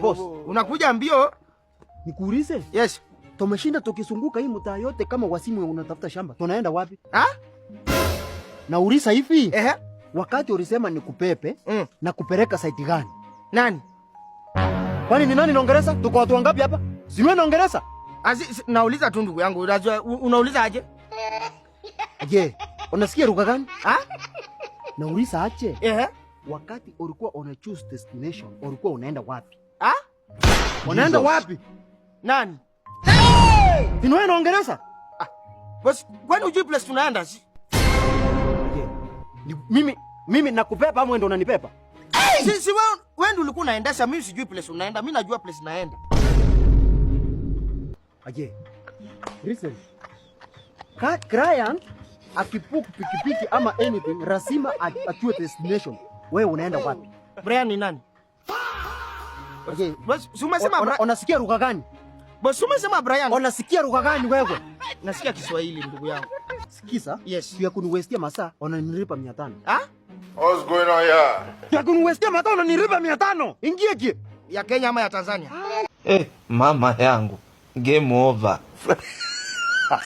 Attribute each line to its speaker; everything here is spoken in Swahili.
Speaker 1: Boss, unakuja mbio.
Speaker 2: Nikuulize?
Speaker 1: Yes.
Speaker 2: Tumeshinda tukizunguka hii mtaa yote kama wasimu unatafuta shamba. Tunaenda wapi? Nauliza hivi. Wakati ulisema nikupepe na kupeleka site gani?
Speaker 1: Nani?
Speaker 2: Kwani ni nani naongeleza? Tuko watu wangapi hapa? Si wewe naongeleza?
Speaker 1: Nauliza tu ndugu yangu. Unauliza aje?
Speaker 2: Je, unasikia lugha gani? Nauliza aje? Wakati ulikuwa una choose destination, ulikuwa unaenda wapi? Unaenda wapi?
Speaker 1: Nani?
Speaker 2: Ni wewe naongeleza?
Speaker 1: Boss, kwani hujui place tunaenda?
Speaker 2: Mimi nakupepa ama wewe ndio unanipepa?
Speaker 1: Si wewe ndio ulikuwa unaendesha, mimi sijui place unaenda. Mimi najua place naenda.
Speaker 2: Aje. Listen. Client akipuku pikipiki ama anything lazima achue destination. Wewe unaenda wapi?
Speaker 1: Brian ni nani?
Speaker 2: Okay.
Speaker 1: Boss, umesema
Speaker 2: unasikia lugha gani?
Speaker 1: Boss, umesema Brian.
Speaker 2: Unasikia lugha gani wewe?
Speaker 1: Nasikia Kiswahili ndugu yangu.
Speaker 2: Sikiza?
Speaker 1: Yes.
Speaker 2: Pia kuniwestia masaa unanilipa 500.
Speaker 3: What's going on here?
Speaker 2: Pia kuniwestia masaa unanilipa 500. Ingie kie.
Speaker 1: Ya Kenya ama ya Tanzania?
Speaker 4: Mama yangu. Game over.